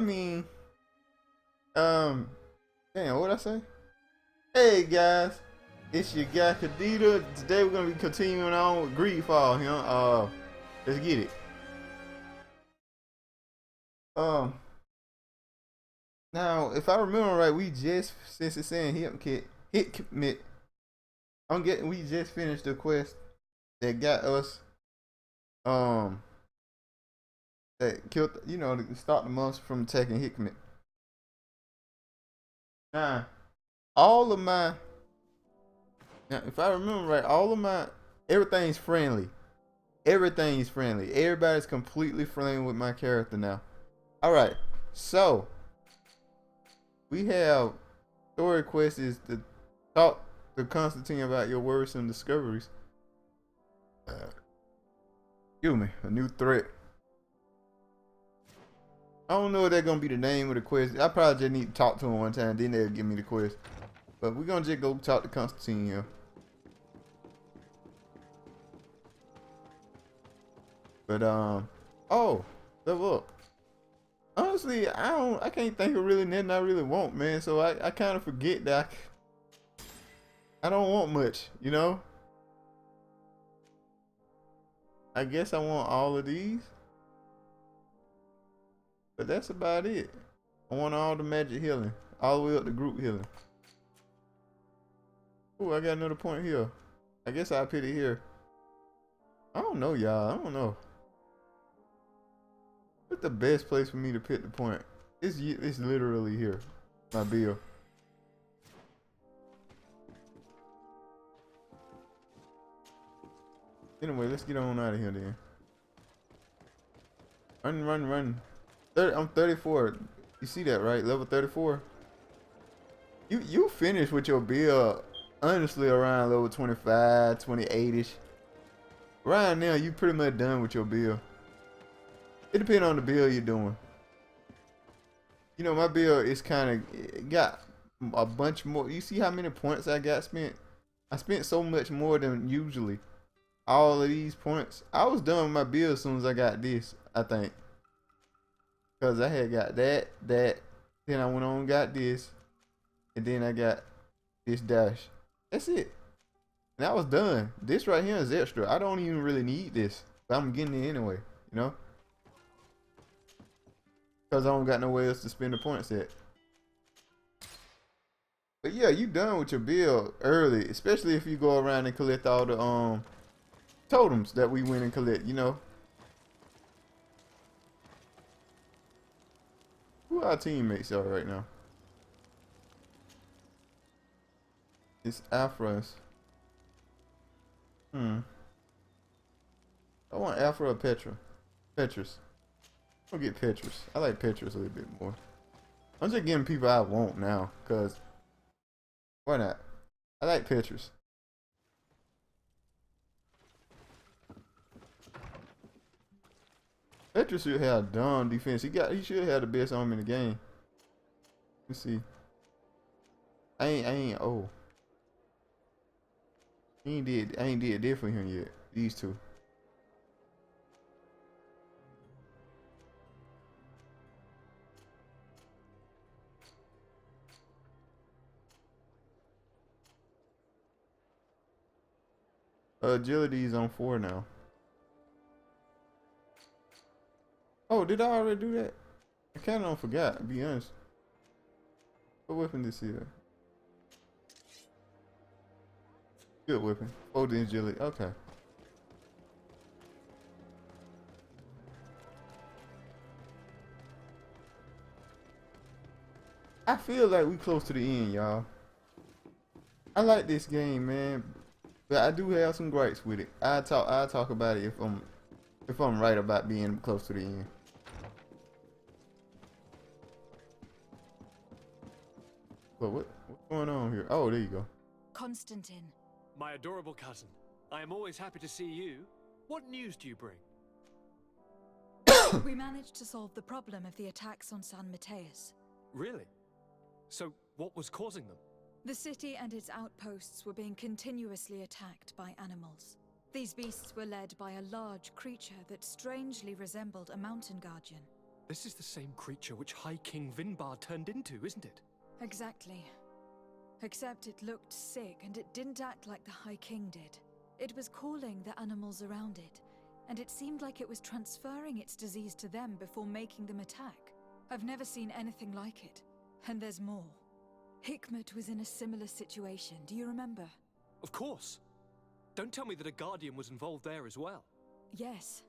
mean, damn, what'd I say? Hey guys, it's your guy Kadita. Today we're gonna be continuing on with Greedfall here. Let's get it. Um, Now if I remember right, we just since it's saying hit commit. We just finished the quest that got us um that killed to stop the monster from attacking hit commit. Now all of my now if I remember right, all of my everything's friendly. Everything's friendly. Everybody's completely friendly with my character now. Alright, so we have story quest is to talk to Constantin about your worrisome discoveries. Excuse me, a new threat. I don't know if that's gonna be the name of the quest. I probably just need to talk to him one time, then they'll give me the quest. But we're gonna just go talk to Constantin here. But oh, level up. Honestly, I can't think of really nothing I really want, man. So I kind of forget that I don't want much, you know? I guess I want all of these. But that's about it. I want all the magic healing. All the way up to group healing. Oh, I got another point here. I guess I'll put it here. I don't know, y'all. I don't know. What's the best place for me to put the point? It's literally here. My bill. Anyway, let's get on out of here then. Run. I'm 34. You see that, right? Level 34. You finished with your build honestly around level 25, 28ish. Right now, you pretty much done with your build. It depends on the build you're doing. You know, my build is got a bunch more. You see how many points I got spent? I spent so much more than usually. All of these points. I was done with my build as soon as I got this, I think. Because I had got that. Then I went on and got this. And then I got this dash. That's it. And I was done. This right here is extra. I don't even really need this. But I'm getting it anyway, you know? Because I don't got nowhere else to spend the points at. But yeah, you done with your build early. Especially if you go around and collect all the totems that we went and collect, you know? Who our teammates are right now? It's Afras. I want Afra or Petra. Petrus. I'll get Petrus. I like Petrus a little bit more. I'm just getting people I want now, cause why not? I like Petrus. Petrus should have dumb defense. He should have the best arm in the game. Let's see. I ain't I ain't did that for him yet. These two. Agility is on 4 now. Oh, did I already do that? I kinda don't forgot, to be honest. What weapon this here? Good weapon. Oh, the agility. Okay. I feel like we close to the end, y'all. I like this game, man, but I do have some gripes with it. I'll talk about it if I'm right about being close to the end. But what's going on here? Oh, there you go. Constantin. My adorable cousin, I am always happy to see you. What news do you bring? We managed to solve the problem of the attacks on San Mateus. Really? So, what was causing them? The city and its outposts were being continuously attacked by animals. These beasts were led by a large creature that strangely resembled a mountain guardian. This is the same creature which High King Vinbar turned into, isn't it? Exactly. Except it looked sick and it didn't act like the High King did. It was calling the animals around it, and it seemed like it was transferring its disease to them before making them attack. I've never seen anything like it. And there's more. Hikmet was in a similar situation, do you remember? Of course. Don't tell me that a Guardian was involved there as well. Yes.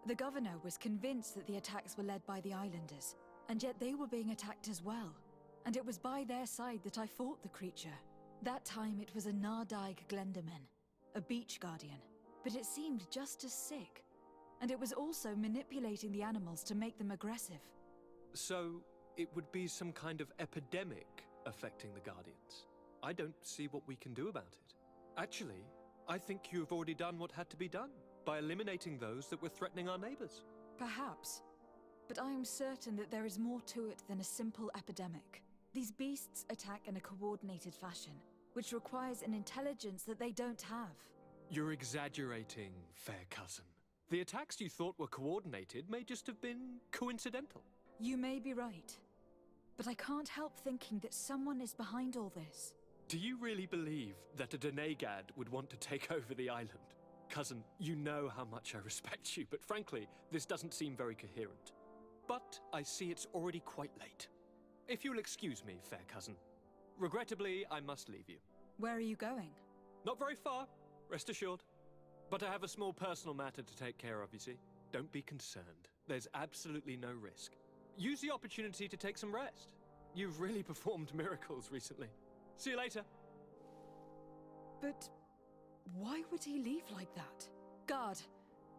The governor was convinced that the attacks were led by the islanders, and yet they were being attacked as well. And it was by their side that I fought the creature. That time it was a Nardaig Glenderman, a beach guardian, but it seemed just as sick. And it was also manipulating the animals to make them aggressive. So, it would be some kind of epidemic affecting the Guardians. I don't see what we can do about it. Actually, I think you've already done what had to be done, by eliminating those that were threatening our neighbors. Perhaps. But I am certain that there is more to it than a simple epidemic. These beasts attack in a coordinated fashion, which requires an intelligence that they don't have. You're exaggerating, fair cousin. The attacks you thought were coordinated may just have been coincidental. You may be right. But I can't help thinking that someone is behind all this. Do you really believe that a Denegad would want to take over the island? Cousin, you know how much I respect you, but frankly, this doesn't seem very coherent. But I see it's already quite late. If you'll excuse me, fair cousin. Regrettably, I must leave you. Where are you going? Not very far, rest assured. But I have a small personal matter to take care of, you see. Don't be concerned. There's absolutely no risk. Use the opportunity to take some rest. You've really performed miracles recently. See you later. But why would he leave like that? Guard,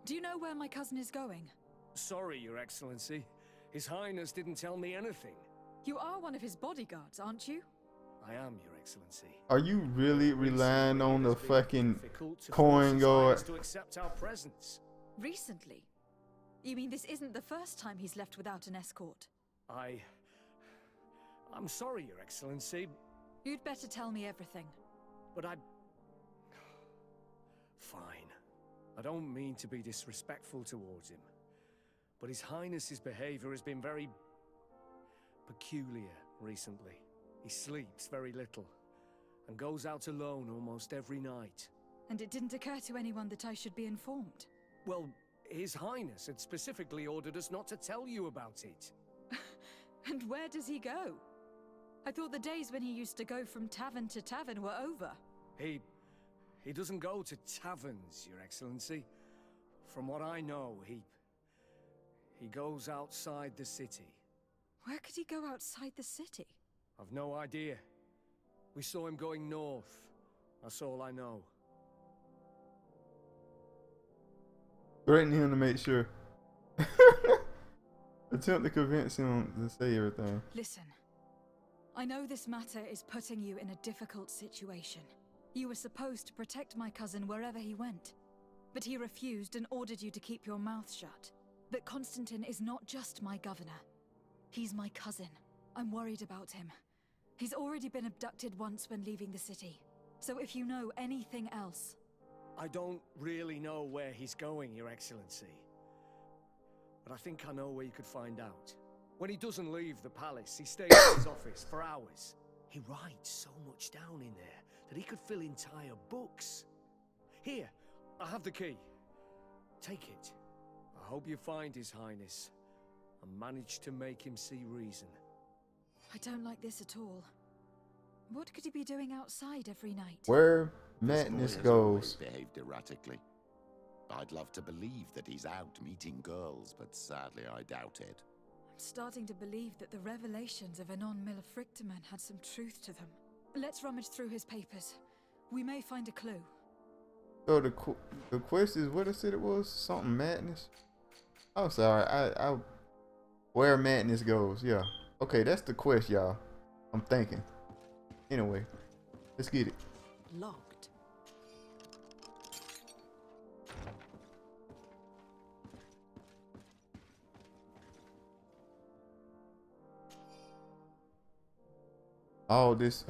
do you know where my cousin is going? Sorry, Your Excellency. His Highness didn't tell me anything. You are one of his bodyguards, aren't you? I am, Your Excellency. Are you really relying on the It has been fucking difficult to coin force His guard? Highness to accept our presence. Recently? You mean this isn't the first time he's left without an escort? I'm sorry, Your Excellency, You'd better tell me everything. but Fine. I don't mean to be disrespectful towards him, but His Highness's behavior has been very peculiar recently. He sleeps very little and goes out alone almost every night. And it didn't occur to anyone that I should be informed. Well, His Highness had specifically ordered us not to tell you about it. And where does he go? I thought the days when he used to go from tavern to tavern were over. He doesn't go to taverns, Your Excellency. From what I know, he goes outside the city. Where could he go outside the city? I've no idea. We saw him going north. That's all I know. Threaten him to make sure. Attempt to convince him to say everything. Listen, I know this matter is putting you in a difficult situation. You were supposed to protect my cousin wherever he went, but he refused and ordered you to keep your mouth shut. But Constantin is not just my governor. He's my cousin. I'm worried about him. He's already been abducted once when leaving the city. So if you know anything else... I don't really know where he's going, Your Excellency. But I think I know where you could find out. When he doesn't leave the palace, he stays in his office for hours. He writes so much down in there that he could fill entire books. Here, I have the key. Take it. I hope you find His Highness and manage to make him see reason. I don't like this at all. What could he be doing outside every night? Where This madness boy has always goes. behaved erratically. I'd love to believe that he's out meeting girls, but sadly I doubt it. I'm starting to believe that the revelations of Anon Millefrictaman had some truth to them. Let's rummage through his papers. We may find a clue. So the quest is what I said it was? Something madness? I'm sorry. I where madness goes. Yeah. Okay, that's the quest, y'all. I'm thinking. Anyway, let's get it. Locked. All this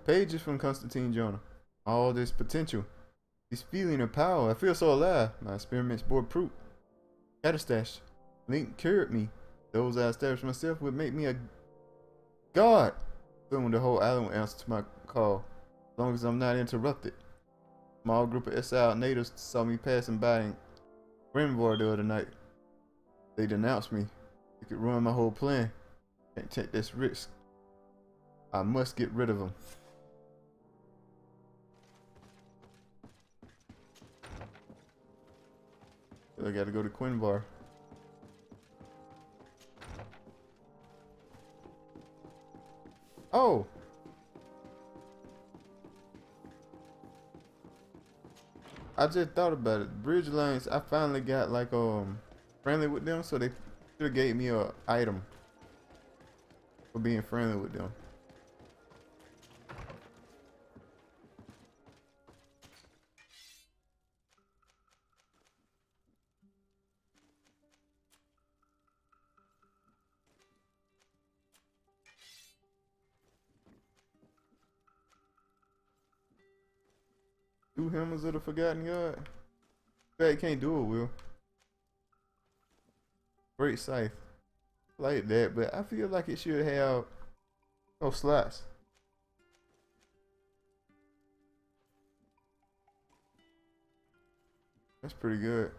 pages from Constantin Jonah. All this potential. This feeling of power. I feel so alive. My experiments bore proof. Catastash. Link cured me. Those I established myself would make me a god. Soon the whole island will answer to my call, as long as I'm not interrupted. A small group of exiled natives saw me passing by in Greedfall the other night. They denounced me. It could ruin my whole plan. Can't take this risk. I must get rid of them. I gotta go to Greedfall. Oh! I just thought about it. Bridge Lines, I finally got like friendly with them, so they should have gave me a item for being friendly with them. Two Hammers of the Forgotten God. Bet you can't do it, Will. Great scythe. Like that, but I feel like it should have no slots. That's pretty good.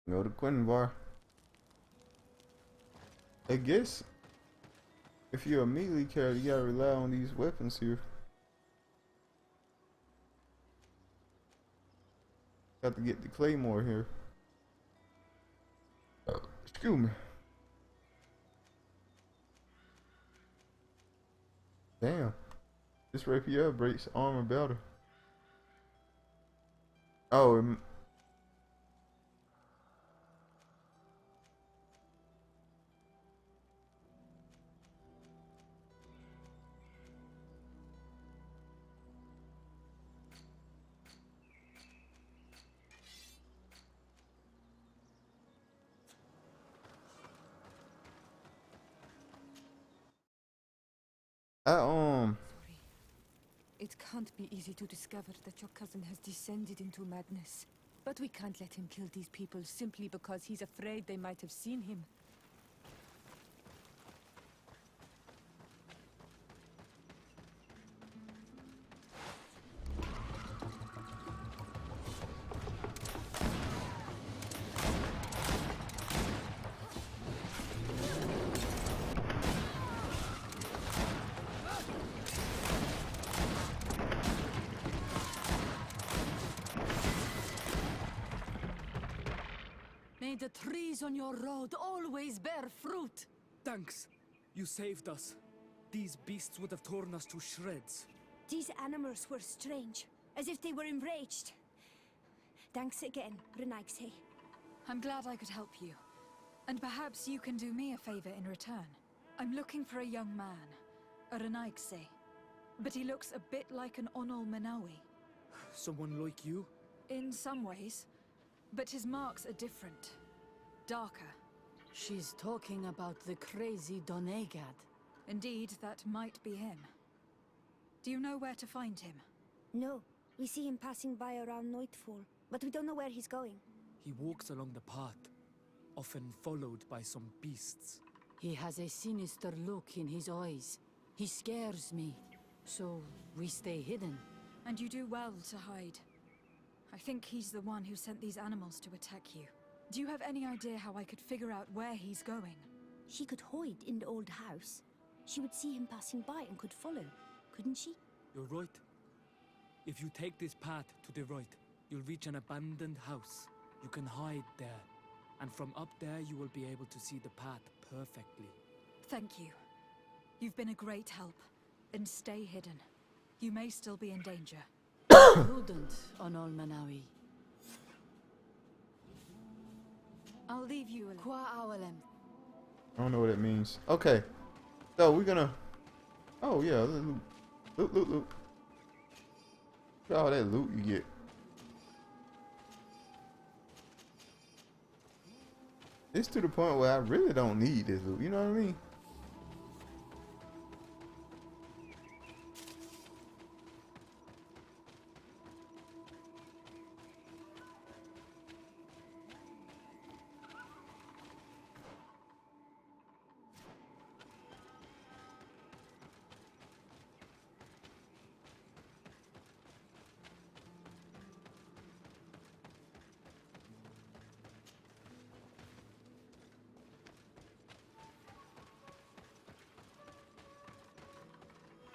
Go to Greedfall. I guess if you're a melee character, you gotta rely on these weapons here. Got to get the claymore here. Excuse me. Damn. This rapier breaks armor better. Oh, I Sorry. It can't be easy to discover that your cousin has descended into madness. But we can't let him kill these people simply because he's afraid they might have seen him. May the trees on your road always bear fruit. Thanks. You saved us. These beasts would have torn us to shreds. These animals were strange, as if they were enraged. Thanks again, Renaigse. I'm glad I could help you. And perhaps you can do me a favor in return. I'm looking for a young man, a Renaigse. But he looks a bit like an Onol Manawi. Someone like you? In some ways. But his marks are different. Darker. She's talking about the crazy Donegad. Indeed, that might be him. Do you know where to find him? No, we see him passing by around nightfall, but we don't know where he's going. He walks along the path, often followed by some beasts. He has a sinister look in his eyes. He scares me. So we stay hidden. And you do well to hide. I think he's the one who sent these animals to attack you. Do you have any idea how I could figure out where he's going? She could hide in the old house. She would see him passing by and could follow, couldn't she? You're right. If you take this path to the right, you'll reach an abandoned house. You can hide there. And from up there you will be able to see the path perfectly. Thank you. You've been a great help. And stay hidden. You may still be in danger. Prudent on all Manawi. I'll leave you alone. Qua awalem. I don't know what it means. Okay. So we're gonna. Oh yeah, loot. Loot, loot, loot. Look at all that loot you get. It's to the point where I really don't need this loot. You know what I mean?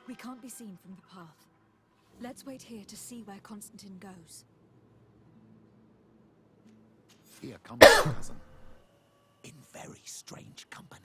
We can't be seen from the path. Let's wait here to see where Constantin goes. Here comes my cousin. In very strange company.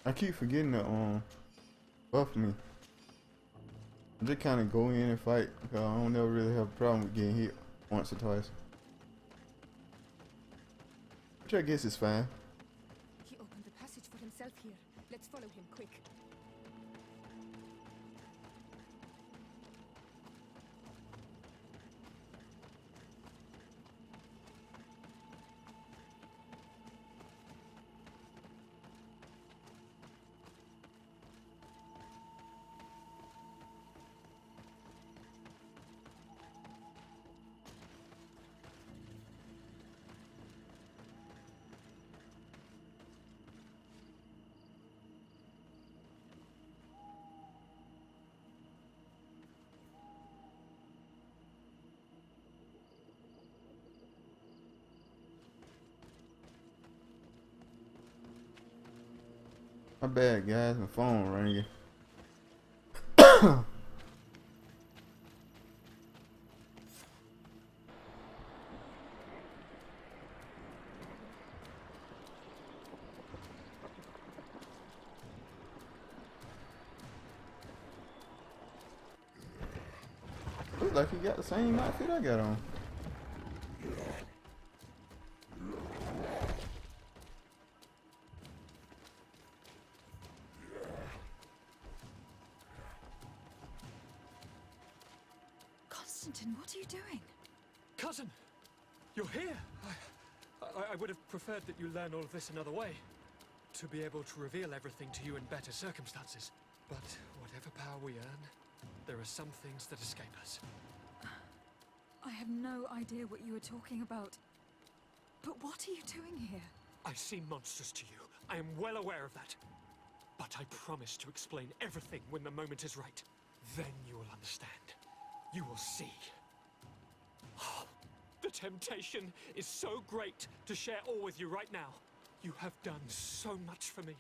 I keep forgetting to buff me. I just kind of go in and fight because I don't never really have a problem with getting hit once or twice. Which I guess is fine. He opened the passage for himself here. Let's follow him, quick. My bad, guys. My phone ringing. Looks like you got the same outfit I got on. Constantin, what are you doing? Cousin! You're here! I would have preferred that you learn all of this another way. To be able to reveal everything to you in better circumstances. But whatever power we earn, there are some things that escape us. I have no idea what you were talking about. But what are you doing here? I seem monstrous to you. I am well aware of that. But I promise to explain everything when the moment is right. Then you will understand. You will see. Oh, the temptation is so great to share all with you right now. You have done so much for me.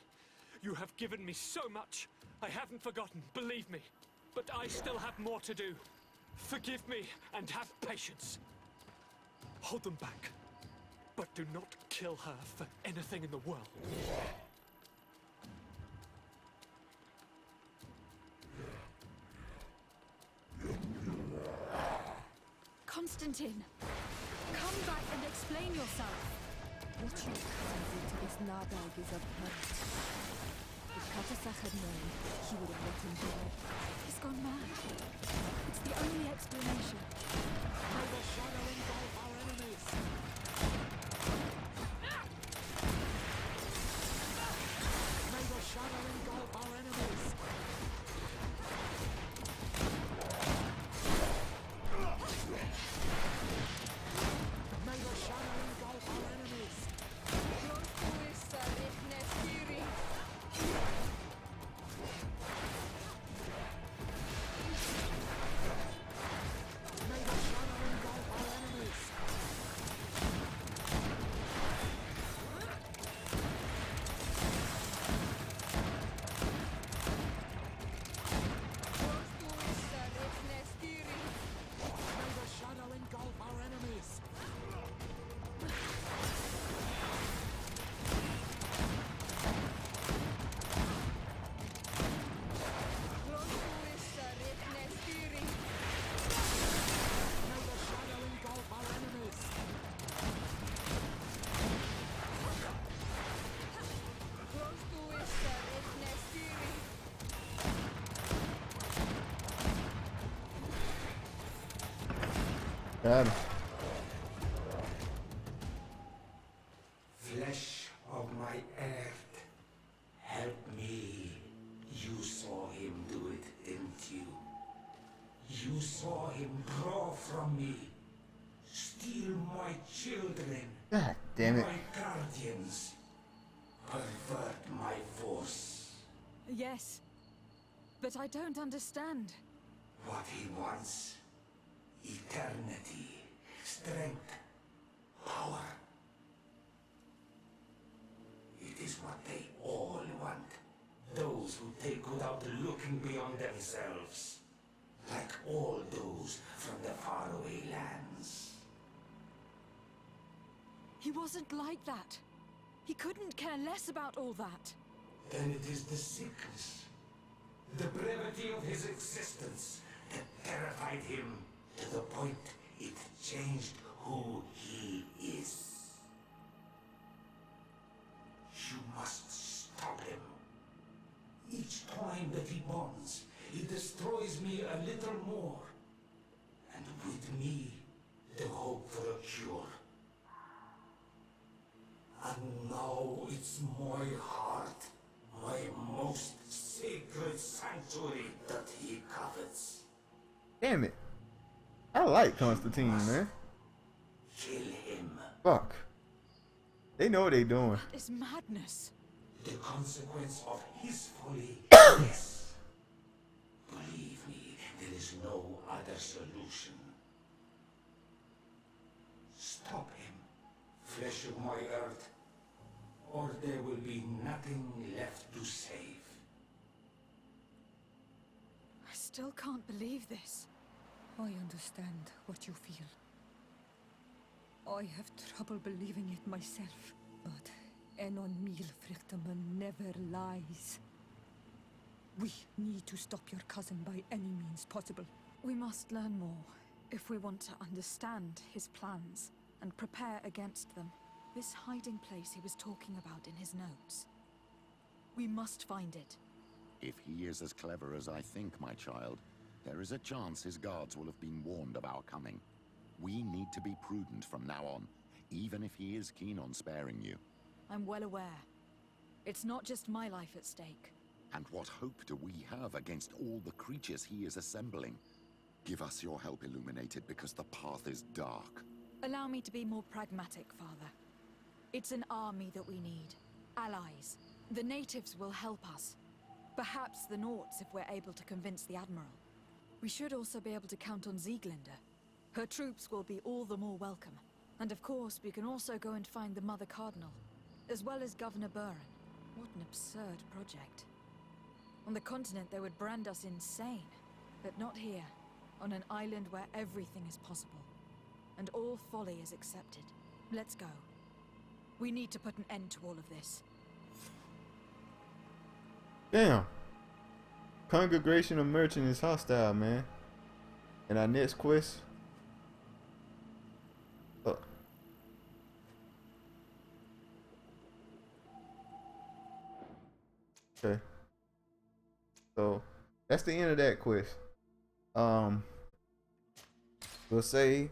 You have given me so much. I haven't forgotten, believe me. But I still have more to do. Forgive me and have patience. Hold them back. But do not kill her for anything in the world. Constantin, come back and explain yourself. What your cousin did to this Nardog is abhorrent. If Katasach had known, he would have let him go. He's gone mad. It's the only explanation. May the shadow engulf our enemies! May the shadow engulf our enemies! May the shadow engulf our enemies! May the shadow engulf our enemies! May the shadow engulf our enemies! May the shadow engulf our enemies! Got him. Flesh of my earth, help me. You saw him do it, didn't you? You saw him draw from me, steal my children, God damn it. my guardians, pervert my force. Yes. But I don't understand. What he wants, eternity, strength, power. It is what they all want. Those who take without looking beyond themselves. Like all those from the faraway lands. He wasn't like that. He couldn't care less about all that. Then it is the sickness, the brevity of his existence that terrified him to the point it changed who he is. You must stop him. Each time that he bonds, he destroys me a little more. And with me, the hope for a cure. And now it's my heart, my most sacred sanctuary that he covets. Damn it. I like Constantine, man. Kill him. Fuck. They know what they doing. It's madness. The consequence of his folly, yes. Believe me, there is no other solution. Stop him, flesh of my earth, or there will be nothing left to save. I still can't believe this. I understand what you feel. I have trouble believing it myself, but Enon Milfrichterman never lies. We need to stop your cousin by any means possible. We must learn more if we want to understand his plans and prepare against them. This hiding place he was talking about in his notes. We must find it. If he is as clever as I think, my child, there is a chance his guards will have been warned of our coming. We need to be prudent from now on, even if he is keen on sparing you. I'm well aware. It's not just my life at stake. And what hope do we have against all the creatures he is assembling? Give us your help, Illuminated, because the path is dark. Allow me to be more pragmatic, Father. It's an army that we need. Allies. The natives will help us. Perhaps the Nauts if we're able to convince the Admiral. We should also be able to count on Sieglinde. Her troops will be all the more welcome. And of course, we can also go and find the Mother Cardinal, as well as Governor Buren. What an absurd project. On the continent, they would brand us insane. But not here, on an island where everything is possible. And all folly is accepted. Let's go. We need to put an end to all of this. Damn. Congregation of Merchant is hostile, man. And our next quest. Okay. So that's the end of that quest. We'll say